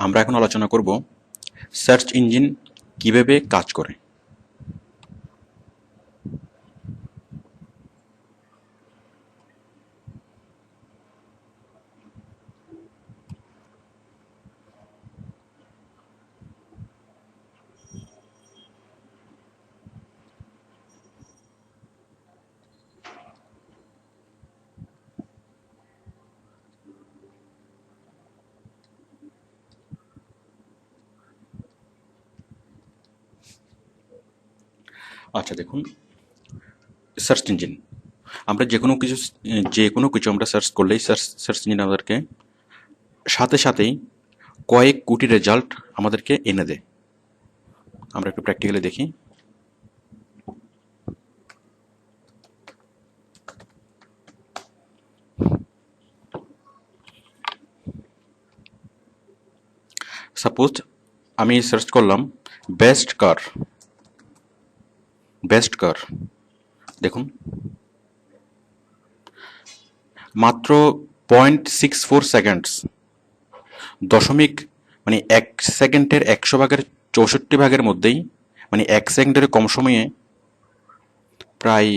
আমরা এখন আলোচনা করব সার্চ ইঞ্জিন কিভাবে কাজ করে। আচ্ছা দেখুন, সার্চ ইঞ্জিন আমরা যে কোনো কিছু আমরা সার্চ করলেই সার্চ ইঞ্জিন আমাদেরকে সাথে সাথেই কয়েক কোটি রেজাল্ট আমাদেরকে এনে দেয়। আমরা একটু প্র্যাকটিক্যালি দেখি। সাপোজ আমি সার্চ করলাম বেস্ট কার, দেখুন মাত্র 0.64 সেকেন্ডস, দশমিক মানে 1 সেকেন্ডের 100 ভাগের 64 ভাগের মধ্যেই, মানে 1 সেকেন্ডের কম সময়ে প্রায়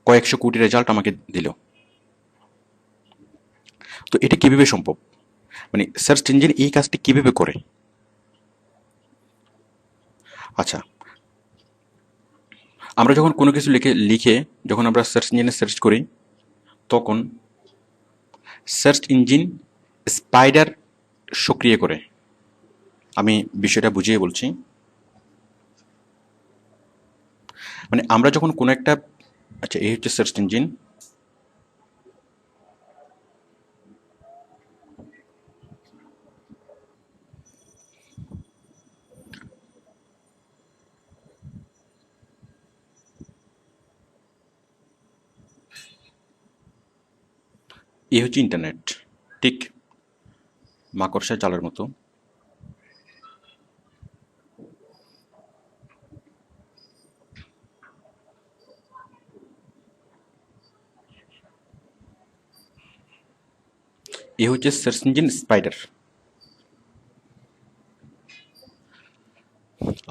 কয়েকশো কোটি রেজাল্ট আমাকে দিল। তো এটা কিভাবে সম্ভব, মানে সার্চ ইঞ্জিন এই কাজটি কিভাবে করে? আচ্ছা, আমরা যখন কোনো কিছু লিখে যখন আমরা সার্চ ইঞ্জিনে সার্চ করি, তখন সার্চ ইঞ্জিন স্পাইডার সক্রিয় করে। আমি বিষয়টা বুঝিয়ে বলছি। মানে আমরা যখন কোনো একটা, আচ্ছা এই হচ্ছে সার্চ ইঞ্জিন, এই হচ্ছে ইন্টারনেট, ঠিক মাকড়সার জালের মতো। এ হচ্ছে সার্চ ইঞ্জিন স্পাইডার।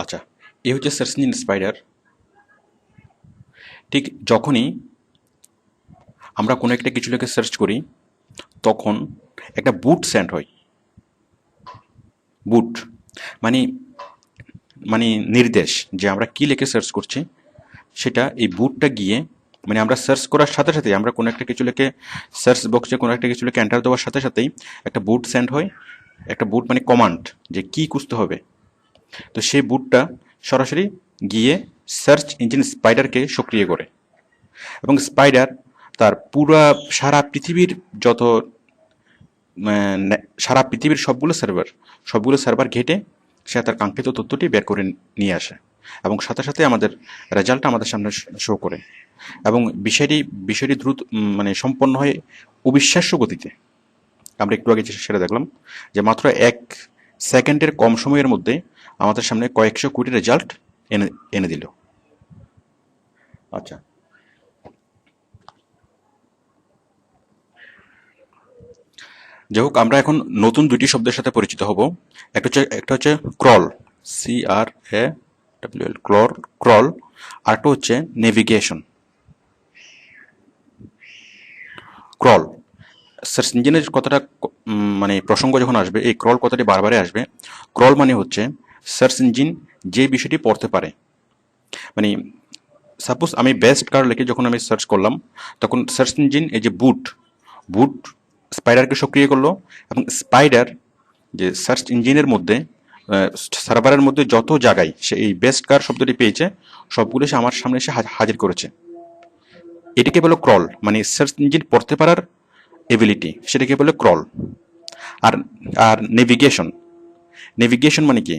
আচ্ছা, এ হচ্ছে সার্চ ইঞ্জিন স্পাইডার। ঠিক যখনই আমরা কোনো একটা কিছু লিখে সার্চ করি, তখন একটা বুট সেন্ড হয়। বুট মানে মানে নির্দেশ যে আমরা কি লিখে সার্চ করছি, সেটা এই বুটটা গিয়ে, মানে আমরা সার্চ করার সাথে সাথেই, আমরা কোনো একটা কিছু লিখে সার্চ বক্সে কোনো একটা কিছু লিখে এন্টার দেওয়ার সাথে সাথেই একটা বুট সেন্ড হয়। একটা বুট মানে কমান্ড, যে কি খুঁজতে হবে। তো সেই বুটটা সরাসরি গিয়ে সার্চ ইঞ্জিন স্পাইডারকে সক্রিয় করে, এবং স্পাইডার তার পুরা যত সারা পৃথিবীর সবগুলো সার্ভার ঘেটে সে তার কাঙ্ক্ষিত তথ্যটি বের করে নিয়ে আসে, এবং সাথে সাথে আমাদের রেজাল্টটা আমাদের সামনে শো করে। এবং বিষয়টি দ্রুত মানে সম্পন্ন হয় অবিশ্বাস্য গতিতে। আমরা একটু আগে সেটা দেখলাম যে মাত্র 1 সেকেন্ডের কম সময়ের মধ্যে আমাদের সামনে কয়েকশো কোটি রেজাল্ট এনে এনে দিল। আচ্ছা, যাই হোক, আমরা এখন নতুন দুটি শব্দের সাথে পরিচিত হব। একটা হচ্ছে ক্রল, CRAWL, ক্রল। আর একটা হচ্ছে নেভিগেশন। ক্রল সার্চ ইঞ্জিনের কথাটা মানে প্রসঙ্গ যখন আসবে, এই ক্রল কথাটি বারবারই আসবে। ক্রল মানে হচ্ছে সার্চ ইঞ্জিন যে বিষয়টি পড়তে পারে। মানে সাপোজ আমি বেস্ট কার লিখে যখন আমি সার্চ করলাম, তখন সার্চ ইঞ্জিন এই যে বুট স্পাইডারকে সক্রিয় করলো, এবং স্পাইডার যে সার্চ ইঞ্জিনের মধ্যে সার্ভারের মধ্যে যত জায়গায় সে এই বেস্ট কার শব্দটি পেয়েছে, সবগুলো সে আমার সামনে এসে হাজির করেছে। এটাকে বলে ক্রল, মানে সার্চ ইঞ্জিন পড়তে পারার এবিলিটি, সেটাকে বলে ক্রল। আর আর নেভিগেশন মানে কি?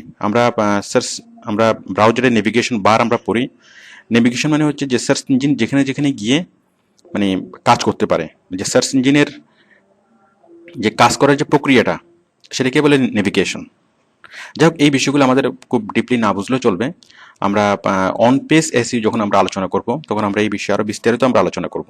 আমরা ব্রাউজারে নেভিগেশন বার আমরা পড়ি। নেভিগেশন মানে হচ্ছে যে সার্চ ইঞ্জিন যেখানে যেখানে গিয়ে মানে কাজ করতে পারে, যে সার্চ ইঞ্জিনের যে কাজ করার যে প্রক্রিয়াটা, সেটাকে বলে নেভিগেশন। যাই হোক, এই বিষয়গুলো আমাদের খুব ডিপলি না বুঝলেও চলবে। আমরা অন পেজ এসইও যখন আমরা আলোচনা করব, তখন আমরা এই বিষয়ে আরো বিস্তারিত আমরা আলোচনা করব।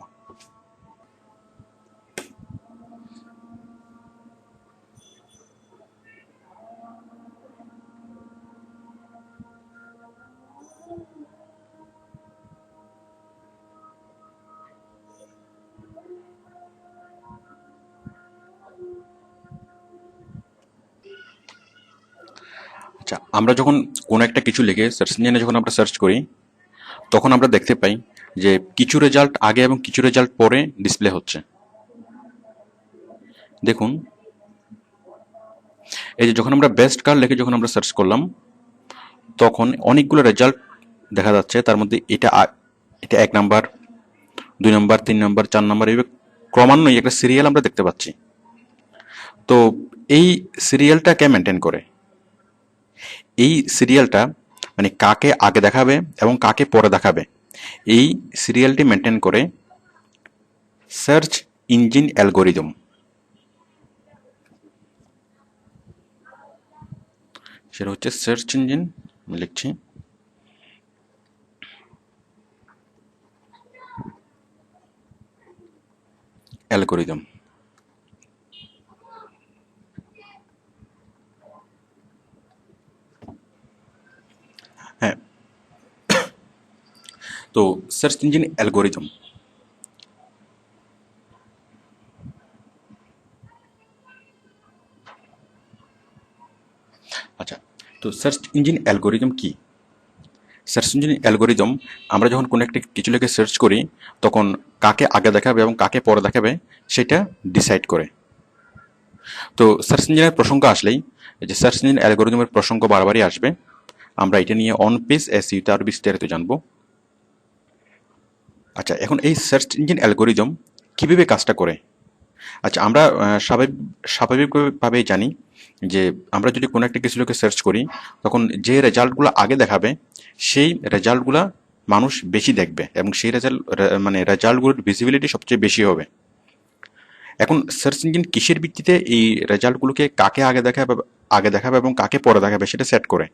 আমরা যখন কোনো একটা কিছু লিখে সার্চ ইঞ্জিনে যখন আমরা সার্চ করি, তখন আমরা দেখতে পাই যে কিছু রেজাল্ট আগে এবং কিছু রেজাল্ট পরে ডিসপ্লে হচ্ছে। দেখুন, এই যে যখন আমরা বেস্ট কার লিখে যখন আমরা সার্চ করলাম, তখন অনেকগুলো রেজাল্ট দেখা যাচ্ছে। তার মধ্যে এটা 1 নাম্বার, 2 নাম্বার, 3 নাম্বার, 4 নাম্বার, এইভাবে ক্রমান্বয়ে একটা সিরিয়াল আমরা দেখতে পাচ্ছি। তো এই সিরিয়ালটা কে মেনটেন করে? এই সিরিয়ালটা মানে কাকে আগে দেখাবে এবং কাকে পরে দেখাবে, এই সিরিয়ালটি মেনটেন করে সার্চ ইঞ্জিন অ্যালগোরিদম। সেটা হচ্ছে সার্চ ইঞ্জিন, লিখছি অ্যালগোরিদম। হ্যাঁ, তো সার্চ ইঞ্জিন অ্যালগোরিদম, আচ্ছা, তো সার্চ ইঞ্জিন অ্যালগোরিদম কি? সার্চ ইঞ্জিন অ্যালগোরিদম, আমরা যখন কোনো একটা কিছু লিখে সার্চ করি, তখন কাকে আগে দেখাবে এবং কাকে পরে দেখাবে সেটা ডিসাইড করে। তো সার্চ ইঞ্জিনের প্রসঙ্গ আসলেই, যে সার্চ ইঞ্জিন অ্যালগোরিদমের প্রসঙ্গ বারবারই আসবে। আমরা এটা নিয়ে অন পেজ এসইউতে আরও বিস্তারিত জানবো। আচ্ছা, এখন এই সার্চ ইঞ্জিন অ্যালগোরিদম কীভাবে কাজটা করে? আচ্ছা, আমরা স্বাভাবিকভাবেই জানি যে আমরা যদি কোনো একটা কিছু লোকে সার্চ করি, তখন যে রেজাল্টগুলো আগে দেখাবে সেই রেজাল্টগুলো মানুষ বেশি দেখবে এবং সেই মানে রেজাল্টগুলোর ভিজিবিলিটি সবচেয়ে বেশি হবে। এখন সার্চ ইঞ্জিন কিসের ভিত্তিতে এই রেজাল্টগুলোকে কাকে আগে দেখাবে এবং কাকে পরে দেখাবে সেটা সেট করে?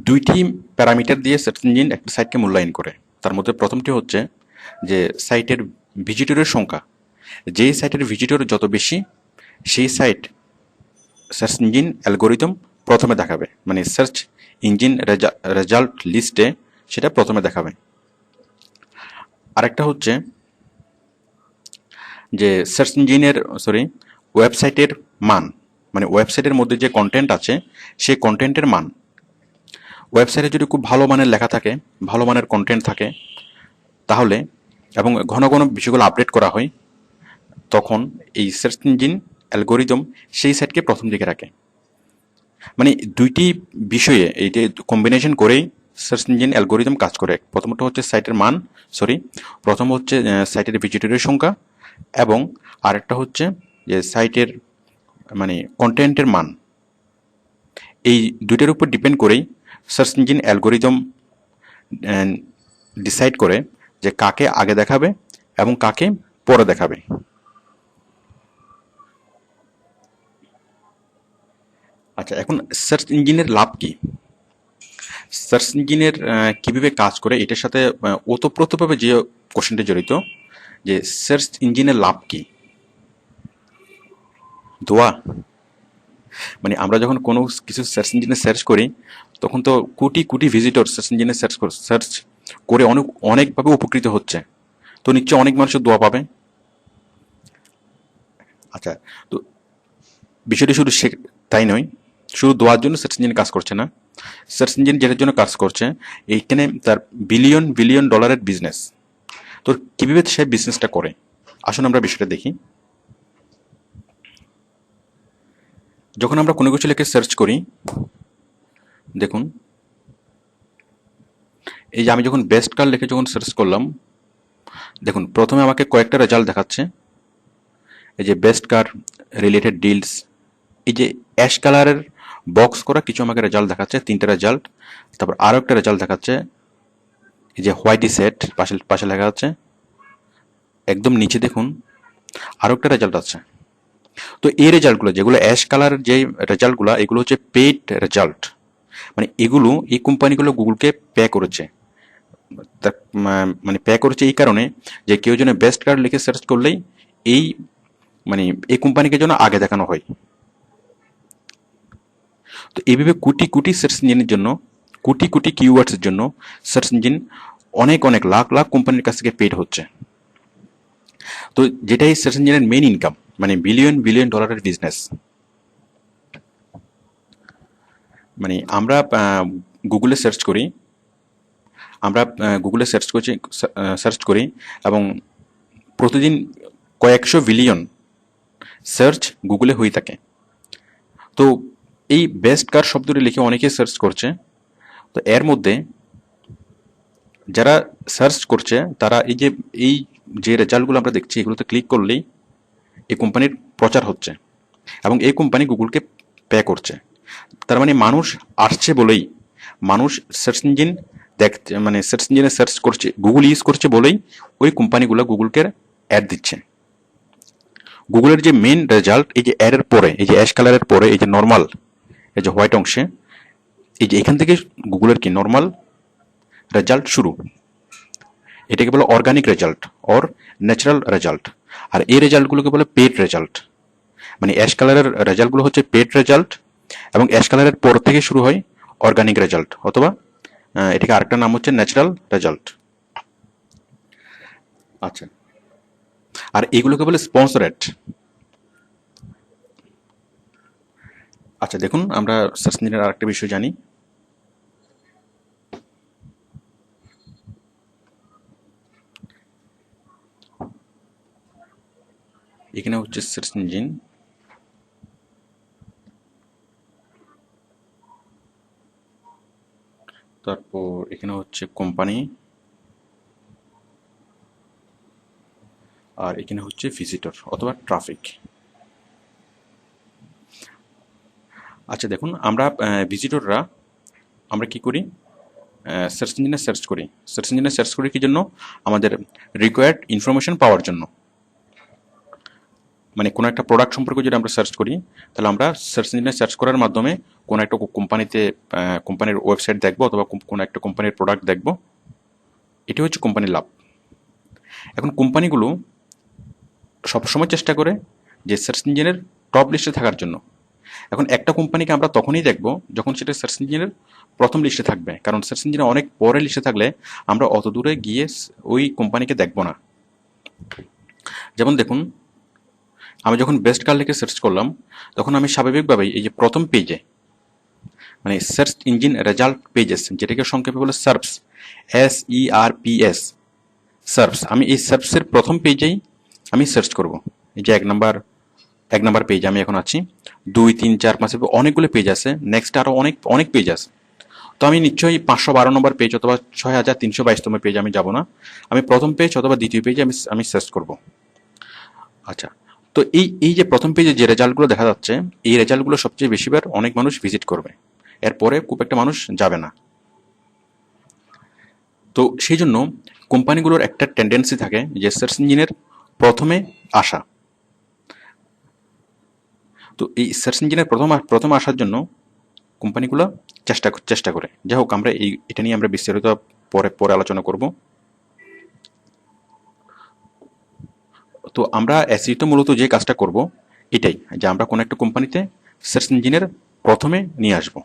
দুইটি প্যারামিটার দিয়ে সার্চ ইঞ্জিন একটা সাইটকে মূল্যায়ন করে। তার মধ্যে প্রথমটি হচ্ছে যে সাইটের ভিজিটরের সংখ্যা। যেই সাইটের ভিজিটর যত বেশি, সেই সাইট সার্চ ইঞ্জিন অ্যালগোরিদম প্রথমে দেখাবে, মানে সার্চ ইঞ্জিন রেজাল্ট লিস্টে সেটা প্রথমে দেখাবে। আরেকটা হচ্ছে যে সার্চ ইঞ্জিনের ওয়েবসাইটের মান, মানে ওয়েবসাইটের মধ্যে যে কন্টেন্ট আছে সেই কন্টেন্টের মান। ওয়েবসাইটে যদি খুব ভালো মানের লেখা থাকে, ভালো মানের কন্টেন্ট থাকে, তাহলে এবং ঘন ঘন বিষয়গুলো আপডেট করা হয়, তখন এই সার্চ ইঞ্জিন অ্যালগোরিদম সেই সাইটকে প্রথম দিকে রাখে। মানে দুইটি বিষয়ে এই যে কম্বিনেশন করেই সার্চ ইঞ্জিন অ্যালগোরিদম কাজ করে। প্রথমত হচ্ছে সাইটের মান, প্রথম হচ্ছে সাইটের ভিজিটরের সংখ্যা, এবং আরেকটা হচ্ছে যে সাইটের মানে কন্টেন্টের মান। এই দুইটার উপর ডিপেন্ড করেই সার্চ ইঞ্জিন অ্যালগোরিদম ডিসাইড করে যে কাকে আগে দেখাবে এবং কাকে পরে দেখাবে। আচ্ছা, এখন সার্চ ইঞ্জিনের লাভ কি? সার্চ ইঞ্জিনের কীভাবে কাজ করে এটার সাথে ওতপ্রোতভাবে যে কোশ্চেনটা জড়িত, যে সার্চ ইঞ্জিনের লাভ কি? দোয়া, মানে আমরা যখন কোনো কিছু সার্চ ইঞ্জিনে সার্চ করি, তখন তো কোটি কোটি ভিজিটর সার্চ ইঞ্জিনে সার্চ করে অনেকভাবে উপকৃত হচ্ছে। তো নিশ্চয়ই অনেক মানুষের দোয়া পাবে। আচ্ছা, তো বিষয়টি শুধু তাই নয়, শুধু দোয়ার জন্য সার্চ ইঞ্জিন কাজ করছে না। সার্চ ইঞ্জিন যেটার জন্য কাজ করছে, এইখানে তার বিলিয়ন বিলিয়ন ডলারের বিজনেস। তো কীভাবে সে বিজনেসটা করে, আসুন আমরা বিষয়টা দেখি। যখন আমরা কোনো কিছু লিখে সার্চ করি, দেখুন এই যে আমি যখন বেস্ট কার লিখে যখন সার্চ করলাম, দেখুন প্রথমে আমাকে কয়েকটা রেজাল্ট দেখাচ্ছে। এই যে বেস্ট কার, রিলেটেড ডিলস, এই যে অ্যাশ কালারের বক্স করা কিছু আমাকে রেজাল্ট দেখাচ্ছে, 3টা রেজাল্ট। তারপর আরও একটা রেজাল্ট দেখাচ্ছে, এই যে হোয়াইটি সেট পাশে পাশে লেখা আছে। একদম নিচে দেখুন আরও একটা রেজাল্ট আছে। তো এই রেজাল্টগুলো যেগুলো অ্যাশ কালারের যে রেজাল্টগুলো, এগুলো হচ্ছে পেইড রেজাল্ট। মানে এগুলো এই কোম্পানিগুলো গুগলকে পে করেছে। মানে পে করেছে এই কারণে যে কেউ যেন বেস্ট কার্ড লিখে সার্চ করলেই এই মানে এই কোম্পানিকে যেন আগে দেখানো হয়। তো এইভাবে কোটি কোটি সার্চ ইঞ্জিনের জন্য, কোটি কোটি কিওয়ার্ডসের জন্য সার্চ ইঞ্জিন অনেক অনেক লাখ লাখ কোম্পানির কাছ থেকে পেড হচ্ছে। তো যেটাই সার্চ ইঞ্জিনের মেইন ইনকাম, মানে বিলিয়ন বিলিয়ন ডলারের বিজনেস। মানে আমরা গুগলে সার্চ করি, আমরা গুগলে সার্চ করি এবং প্রতিদিন কয়েকশো বিলিয়ন সার্চ গুগলে হয়ে থাকে। তো এই বেস্ট কার শব্দটি লিখে অনেকে সার্চ করছে। তো এর মধ্যে যারা সার্চ করছে তারা এই যে রেজাল্টগুলো আমরা দেখছি এগুলোতে ক্লিক করলেই এই কোম্পানির প্রচার হচ্ছে এবং এই কোম্পানি গুগলকে পে করছে। তার মানে মানুষ আসছে বলেই, মানুষ সার্চ ইঞ্জিন দেখতে মানে সার্চ ইঞ্জিনে সার্চ করছে, গুগল ইউজ করছে বলেই ওই কোম্পানিগুলো গুগলকে অ্যাড দিচ্ছে। গুগলের যে মেন রেজাল্ট এই যে অ্যাডের পরে, এই যে অ্যাশ কালারের পরে এই যে নর্মাল, এই যে হোয়াইট অংশে, এই যে এখান থেকে গুগলের কি নর্মাল রেজাল্ট শুরু। এটাকে বলে organic result or natural result. আর এই রেজাল্টগুলোকে বলে পেড রেজাল্ট। মানে অ্যাশ কালারের রেজাল্টগুলো হচ্ছে পেড রেজাল্ট এবং অ্যাশ কালারের পর থেকে শুরু হয় অর্গানিক রেজাল্ট, অথবা এটাকে আরেকটা নাম হচ্ছে ন্যাচারাল রেজাল্ট। আচ্ছা, আর এইগুলোকে বলে স্পন্সরেট। আচ্ছা দেখুন, আমরা সার্চ ইঞ্জিনের আরেকটা বিষয় জানি। এখানে হচ্ছে সার্চ ইঞ্জিন, তারপর এখানে হচ্ছে কোম্পানি, আর এখানে হচ্ছে ভিজিটর অথবা ট্রাফিক। আচ্ছা দেখুন, আমরা ভিজিটররা আমরা কি করি, সার্চ ইঞ্জিনে সার্চ করি। সার্চ ইঞ্জিনে সার্চ করি কি জন্য? আমাদের রিকোয়ার্ড ইনফরমেশন পাওয়ার জন্য। মানে কোনো একটা প্রোডাক্ট সম্পর্কে যদি আমরা সার্চ করি, তাহলে আমরা সার্চ ইঞ্জিনে সার্চ করার মাধ্যমে কোনো একটা কোম্পানির ওয়েবসাইট দেখবো অথবা কোনো একটা কোম্পানির প্রোডাক্ট দেখবো। এটি হচ্ছে কোম্পানির লাভ। এখন কোম্পানিগুলো সবসময় চেষ্টা করে যে সার্চ ইঞ্জিনের টপ লিস্টে থাকার জন্য। এখন একটা কোম্পানিকে আমরা তখনই দেখব যখন সেটা সার্চ ইঞ্জিনের প্রথম লিস্টে থাকবে, কারণ সার্চ ইঞ্জিনে অনেক পরে লিস্টে থাকলে আমরা অত দূরে গিয়ে ওই কোম্পানিকে দেখব না। যেমন দেখুন, আমি যখন বেস্ট কার লিখে সার্চ করলাম, তখন আমি স্বাভাবিকভাবেই এই যে প্রথম পেজে, মানে সার্চ ইঞ্জিন রেজাল্ট পেজেস, যেটাকে সংক্ষেপে বলে সার্পস, SERPS, সার্পস, আমি এই সার্পসের প্রথম পেজেই আমি সার্চ করব। এই যে এক নাম্বার পেজ আমি এখন আছি, 2, 3, 4, 5 অনেকগুলো পেজ আছে, নেক্সট আরও অনেক অনেক পেজ আছে। তো আমি নিশ্চয়ই 512 নম্বর পেজ অথবা 6322তম পেজ আমি যাব না, আমি প্রথম পেজ অথবা দ্বিতীয় পেজে আমি সার্চ করব। আচ্ছা, তো এই যে প্রথম পেজে যে রেজাল্টগুলো দেখা যাচ্ছে, এই রেজাল্টগুলো সবচেয়ে বেশিবার অনেক মানুষ ভিজিট করবে, এরপরে খুব একটা মানুষ যাবে না। তো সেই জন্য কোম্পানিগুলোর একটা টেন্ডেন্সি থাকে যে সার্চ ইঞ্জিনের প্রথমে আসা। তো এই সার্চ ইঞ্জিনের প্রথম আসার জন্য কোম্পানিগুলো চেষ্টা করে। যাই হোক, আমরা এটা নিয়ে আমরা বিস্তারিত পরে আলোচনা করব। তো আমরা এসইতে মূলত যে কাজটা করব এটাই, যে আমরা কোনো একটা কোম্পানিতে সার্চ ইঞ্জিনের প্রথমে নিয়ে আসবো।